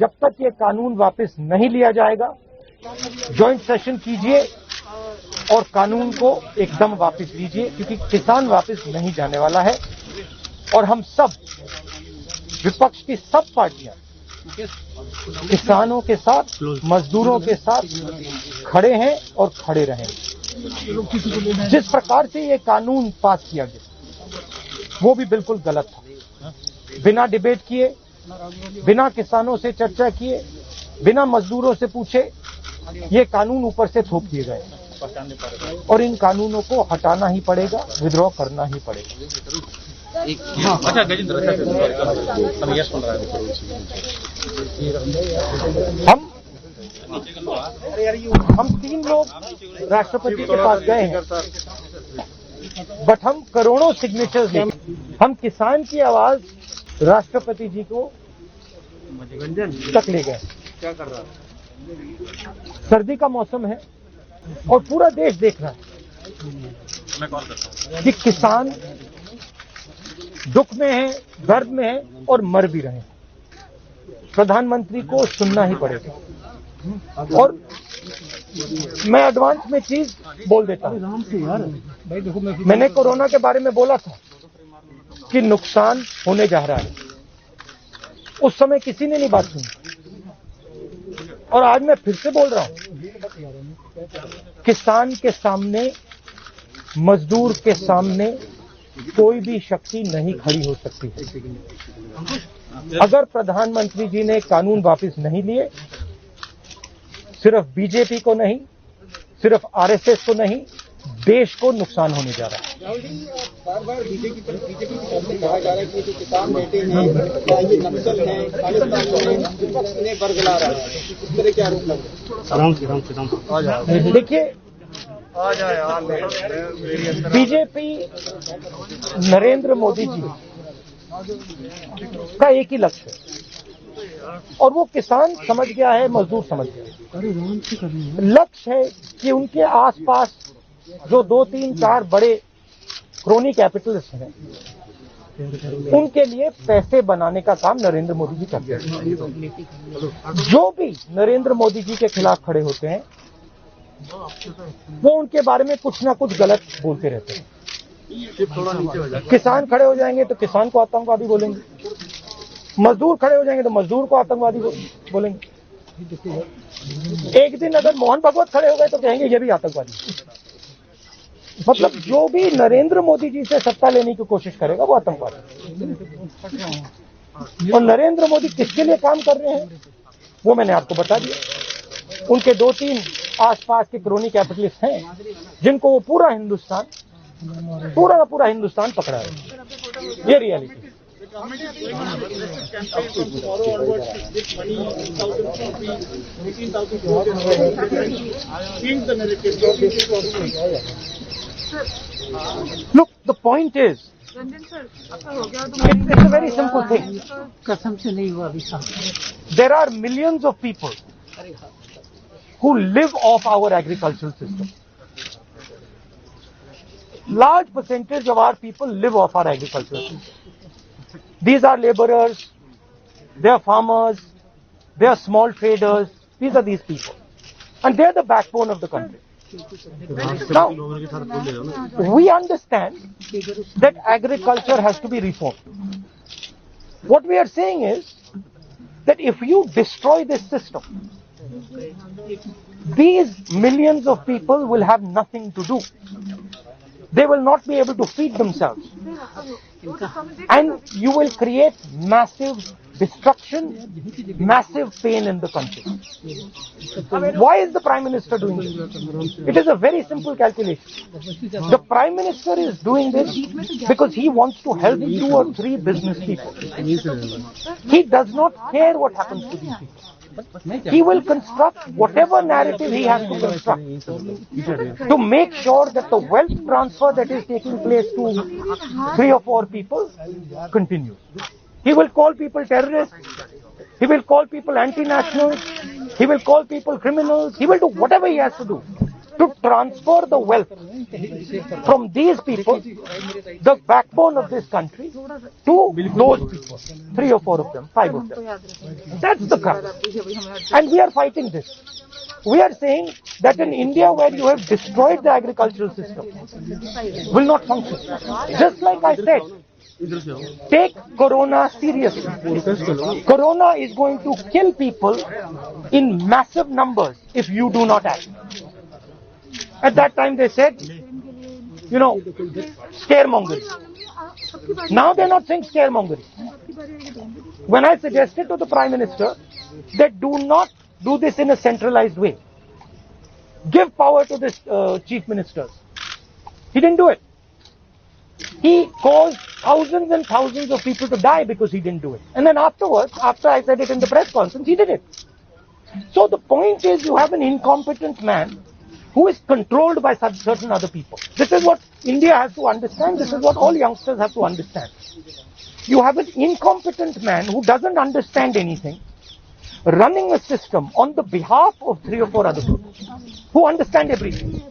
जब तक ये कानून वापस नहीं लिया जाएगा, ज्वाइंट सेशन कीजिए और कानून को एकदम वापस लीजिए, क्योंकि किसान वापस नहीं जाने वाला है। और हम सब, विपक्ष की सब पार्टियां किसानों के साथ, मजदूरों के साथ खड़े हैं और खड़े रहेंगे। जिस प्रकार से ये कानून पास किया गया वो भी बिल्कुल गलत था। बिना डिबेट किए, बिना किसानों से चर्चा किए, बिना मजदूरों से पूछे ये कानून ऊपर से थोप दिए गए और इन कानूनों को हटाना ही पड़ेगा, विद्रॉ करना ही पड़ेगा। अच्छा गजेंद्र, हम 3 लोग राष्ट्रपति के पास गए हैं, बट हम करोड़ों सिग्नेचर्स लें। हम किसान की आवाज राष्ट्रपति जी को तक ले गए। क्या कर रहा है? सर्दी का मौसम है और पूरा देश देख रहा है मैं कॉल करता हूं कि किसान दुख में है, दर्द में है और मर भी रहे हैं। प्रधानमंत्री को सुनना ही पड़ेगा। और मैं एडवांस में चीज बोल देता हूं, मैंने कोरोना के बारे में बोला था कि नुकसान होने जा रहा है। उस समय किसी ने नहीं बात सुनी और आज मैं फिर से बोल रहा हूं, किसान के सामने, मजदूर के सामने कोई भी शक्ति नहीं खड़ी हो सकती है। अगर प्रधानमंत्री जी ने कानून वापस नहीं लिए, सिर्फ बीजेपी को नहीं, सिर्फ आरएसएस को नहीं, देश को नुकसान होने जा रहा है। राहुल जी, बार-बार बीजेपी की तरफ से कहा जा रहा है कि जो किसान बैठे हैं, क्या ये नक्सल है, खालिस्तान है, विपक्ष ने बरगला रहा है, इस तरह के आरोप लग रहे हैं। देखिए, बीजेपी नरेंद्र मोदी जी का एक ही लक्ष्य है और वो किसान समझ गया है, मजदूर समझ गया है। लक्ष्य है कि उनके आसपास जो 2, 3, 4 बड़े क्रोनी कैपिटलिस्ट हैं, उनके लिए पैसे बनाने का काम नरेंद्र मोदी जी करते हैं। जो भी नरेंद्र मोदी जी के खिलाफ खड़े होते हैं वो उनके बारे में कुछ ना कुछ गलत बोलते रहते हैं। किसान खड़े हो जाएंगे तो किसान को आतंकवादी बोलेंगे, मजदूर खड़े हो जाएंगे तो मजदूर को आतंकवादी बोलेंगे। एक दिन अगर मोहन भागवत खड़े हो गए तो कहेंगे ये भी आतंकवादी। मतलब जो भी नरेंद्र मोदी जी से सत्ता लेने की कोशिश करेगा वो आतंकवादी। और नरेंद्र मोदी किसके लिए काम कर रहे हैं वो मैंने आपको बता दिया। उनके 2-3 आसपास के क्रोनी कैपिटलिस्ट हैं जिनको वो पूरा का पूरा हिंदुस्तान पकड़ा है। ये reality. Look, the point is, it's a very simple thing. There are millions of people who live off our agricultural system. Large percentage of our people live off our agricultural system. These are laborers, they are farmers, they are small traders. These are these people. And they are the backbone of the country. Now, we understand that agriculture has to be reformed. What we are saying is that if you destroy this system, these millions of people will have nothing to do. They will not be able to feed themselves. And you will create massive destruction, massive pain in the country. Why is the Prime Minister doing this? It is a very simple calculation. The Prime Minister is doing this because he wants to help 2 or 3 business people. He does not care what happens to these people. He will construct whatever narrative he has to construct to make sure that the wealth transfer that is taking place to 3 or 4 people continues. He will call people terrorists. He will call people anti-nationals. He will call people criminals. He will do whatever he has to do to transfer the wealth from these people, the backbone of this country, to those people, 3 or 4 of them, 5 of them. That's the crime. And we are fighting this. We are saying that in India, where you have destroyed the agricultural system, will not function. Just like I said, take Corona seriously. Corona is going to kill people in massive numbers if you do not act. At that time they said, scaremongering. Now they're not saying scaremongering. When I suggested to the Prime Minister that do not do this in a centralized way, give power to this chief ministers, he didn't do it. He caused thousands and thousands of people to die because he didn't do it. And then afterwards, after I said it in the press conference, he did it. So the point is, you have an incompetent man who is controlled by certain other people. This is what India has to understand. This is what all youngsters have to understand. You have an incompetent man who doesn't understand anything, running a system on the behalf of 3 or 4 other people who understand everything.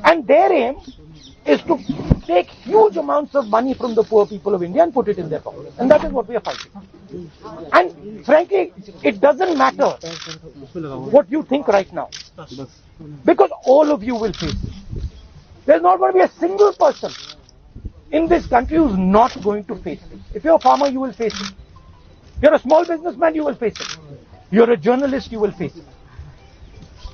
And their aim is to take huge amounts of money from the poor people of India and put it in their pocket. And that is what we are fighting. And frankly, it doesn't matter what you think right now, because all of you will face it. There's not going to be a single person in this country who's not going to face it. If you're a farmer, you will face it. You're a small businessman, you will face it. You're a journalist, you will face it.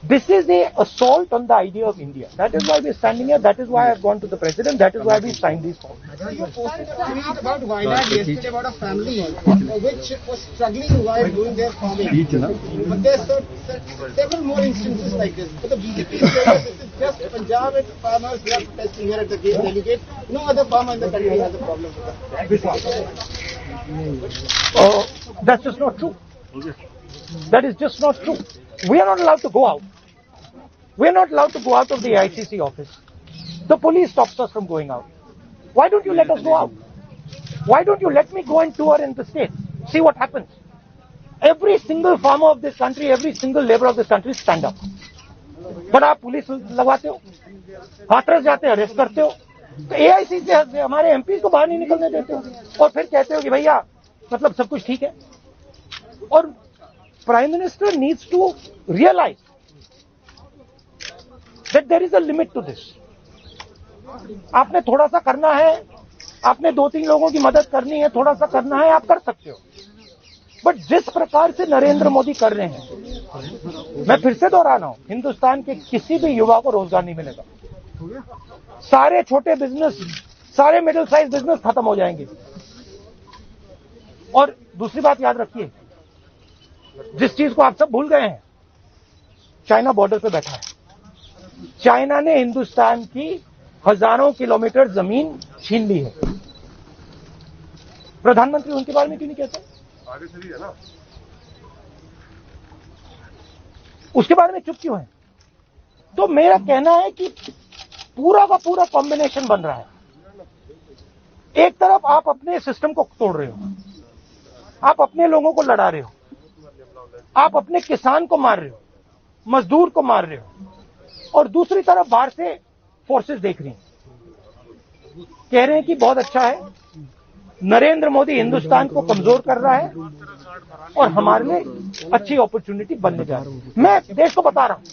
This is an assault on the idea of India. That is why we're standing here. That is why I've gone to the President. That is why we signed these forms. You posted a tweet about Wayanad yesterday about a family which was struggling while doing their farming. But there's several more instances like this. But the BJP is saying this is just Punjab and farmers who are protesting here at the delegate. No other farmer in the country has a problem with that. That's just not true. That is just not true. We are not allowed to go out. We are not allowed to go out of the ICC office. The police stops us from going out. Why don't you let us go out? Why don't you let me go and tour in the state? See what happens. Every single farmer of this country, every single labor of this country stand up. But आप police लगवाते हो, हाथरस जाते हो, arrest करते हो, तो AIC से हमारे MP को बाहर नहीं निकलने देते हो, और फिर कहते हो कि भैया मतलब सब कुछ ठीक है. और Prime Minister needs to realize that there is a limit to this. आपने थोड़ा सा करना है, आपने 2-3 लोगों की मदद करनी है, थोड़ा सा करना है, आप कर सकते हो. बट जिस प्रकार से नरेंद्र मोदी कर रहे हैं, मैं फिर से दोहरा रहा हूं, हिंदुस्तान के किसी भी युवा को रोजगार नहीं मिलेगा. सारे छोटे बिजनेस, सारे मिडिल साइज बिजनेस खत्म हो जाएंगे. और दूसरी बात याद रखिए, जिस चीज को आप सब भूल गए हैं, चाइना बॉर्डर पे बैठा है. चाइना ने हिंदुस्तान की हजारों किलोमीटर जमीन छीन ली है. प्रधानमंत्री उनके बारे में क्यों नहीं कहते? आगे चली है ना, उसके बारे में चुप क्यों है? तो मेरा कहना है कि पूरा का पूरा कॉम्बिनेशन बन रहा है. एक तरफ आप अपने सिस्टम को तोड़ रहे हो, आप अपने लोगों को लड़ा रहे हो, आप अपने किसान को मार रहे हो, मजदूर को मार रहे हो, और दूसरी तरफ बाहर से फोर्सेस देख रही हैं, कह रहे हैं कि बहुत अच्छा है, नरेंद्र मोदी हिंदुस्तान को कमजोर कर रहा है और हमारे लिए अच्छी अपॉर्चुनिटी बनने जा रही है. मैं देश को बता रहा हूं,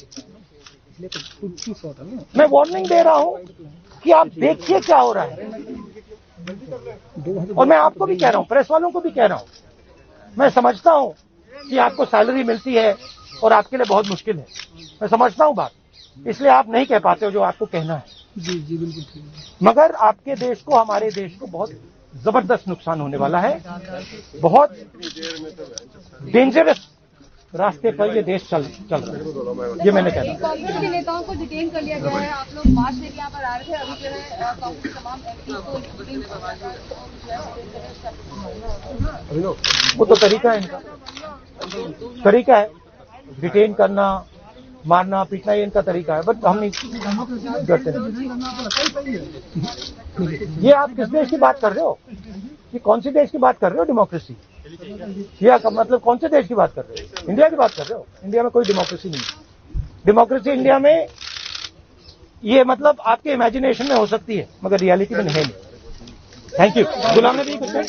मैं वार्निंग दे रहा हूं कि आप देखिए क्या हो रहा है. और मैं आपको भी कह रहा हूं, प्रेस वालों को भी कह रहा हूं, मैं समझता हूं कि आपको सैलरी मिलती है और आपके लिए बहुत मुश्किल है. मैं समझता हूं बात, इसलिए आप नहीं कह पाते हो जो आपको कहना है. जी बिल्कुल. मगर आपके देश को, हमारे देश को बहुत जबरदस्त नुकसान होने वाला है. बहुत डेंजरस रास्ते पर ये देश चल रहा है, ये मैंने कहना. कांग्रेस के नेताओं को डिटेन कर लिया गया है. आप लोग मार्च से यहाँ पर आ रहे थे, अभी जो है कांग्रेस तमाम एमपी को डिटेन कर. वो तो तरीका है इनका, तरीका है डिटेन करना, मारना, पीटना, ये इनका तरीका है. बट हम नहीं करते. ये आप किस देश की बात कर रहे हो? ये कौन सी देश की बात कर रहे हो? डेमोक्रेसी? या मतलब कौन से देश की बात कर रहे हो? इंडिया की बात कर रहे हो? इंडिया में कोई डेमोक्रेसी नहीं है. डेमोक्रेसी इंडिया में ये मतलब आपके इमेजिनेशन में हो सकती है मगर रियलिटी में है नहीं। Thank you. गुलाम नबी कुछ नहीं,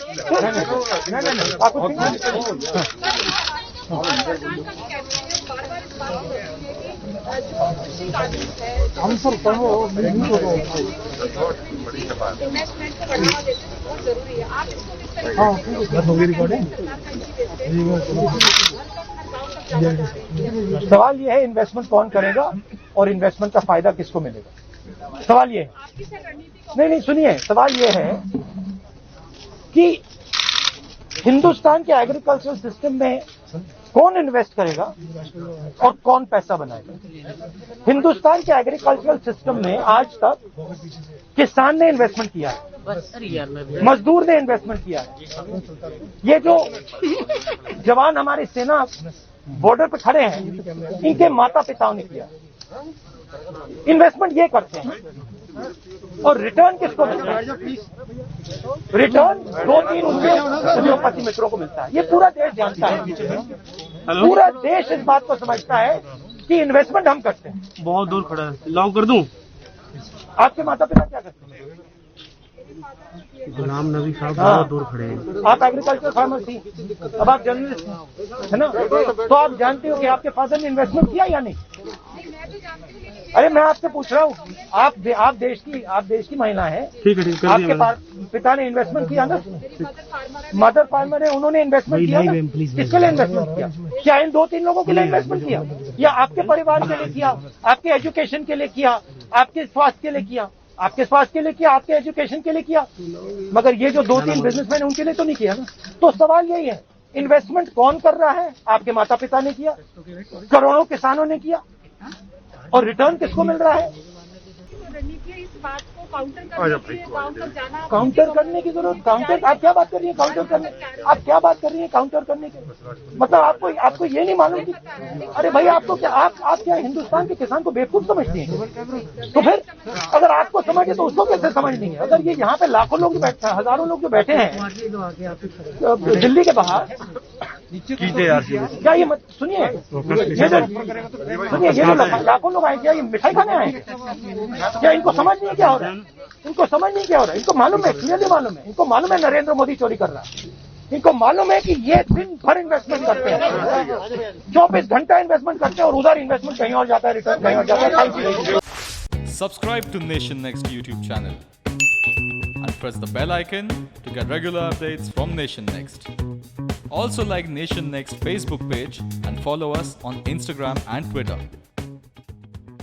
आप कुछ नहीं? हम सर इन्वेस्टमेंट को बढ़ावा देते हैं, बहुत जरूरी है। आप इसको किस तरह सवाल ये है इन्वेस्टमेंट कौन करेगा और इन्वेस्टमेंट का फायदा किसको मिलेगा। सवाल ये है, आपकी सर रणनीति नहीं सुनिए, सवाल ये है कि हिंदुस्तान के एग्रीकल्चरल सिस्टम में कौन इन्वेस्ट करेगा और कौन पैसा बनाएगा। हिंदुस्तान के एग्रीकल्चरल सिस्टम में आज तक किसान ने इन्वेस्टमेंट किया है, मजदूर ने इन्वेस्टमेंट किया है। ये जो जवान हमारी सेना बॉर्डर पे खड़े हैं, इनके माता पिताओं ने किया। इन्वेस्टमेंट ये करते हैं और रिटर्न किसको मिलता है? रिटर्न 2-3 उनके उद्योगपति मित्रों को मिलता है। ये पूरा देश जानता है, पूरा देश इस बात को समझता है कि इन्वेस्टमेंट हम करते हैं। बहुत दूर खड़ा है, लॉक कर दूं? आपके माता पिता क्या करते हैं? गुलाम नबी साहब बहुत दूर खड़े हैं। आप एग्रीकल्चर फार्मर थी, अब आप जर्नलिस्ट है ना, तो आप जानते हो कि आपके फादर ने इन्वेस्टमेंट किया या नहीं? अरे मैं आपसे पूछ रहा हूँ, आप देश की महिला है, ठीक है, आपके पिता ने इन्वेस्टमेंट किया ना? मदर फार्मर है, उन्होंने इन्वेस्टमेंट किया ना? किसके लिए इन्वेस्टमेंट किया? क्या इन 2-3 लोगों के लिए इन्वेस्टमेंट किया या आपके परिवार के लिए किया, आपके एजुकेशन के लिए किया, आपके स्वास्थ्य के लिए किया? आपके स्वास्थ्य के लिए किया, आपके एजुकेशन के लिए किया, मगर ये जो 2-3 बिजनेसमैन है उनके लिए तो नहीं किया ना। तो सवाल यही है, इन्वेस्टमेंट कौन कर रहा है? आपके माता पिता ने किया, करोड़ों किसानों ने किया, और रिटर्न किसको मिल रहा है? रणनीति इस बात को काउंटर करने के लिए गांव तक जाना, काउंटर करने की जरूरत, काउंटर आप क्या बात कर रही है? काउंटर करने, आप क्या बात कर रही है काउंटर करने की? मतलब आपको ये नहीं मालूम कि अरे भाई आपको क्या, आप क्या हिंदुस्तान के किसान को बेवकूफ समझती हैं? तो फिर अगर आपको समझे तो उसको कैसे समझ नहीं है? अगर ये यहाँ पे लाखों लोग बैठे हैं, हजारों लोग जो बैठे हैं दिल्ली के बाहर, क्या ये सुनिए, ये जो लाखों लोग आए, क्या ये मिठाई खाने आए? क्या इनको समझ नहीं क्या हो रहा है? इनको समझ नहीं क्या हो रहा है? इनको मालूम है, क्लियरली मालूम है, इनको मालूम है नरेंद्र मोदी चोरी कर रहा है। इनको मालूम है कि ये दिन भर इन्वेस्टमेंट करते हैं, 24 घंटा इन्वेस्टमेंट करते हैं और उधर इन्वेस्टमेंट कहीं और जाता है, रिटर्न कहीं और जाता है। Thank you. Subscribe to Nation Next YouTube channel and press the bell icon to get regular updates from Nation Next. Also like Nation Next Facebook page and follow us on Instagram and Twitter.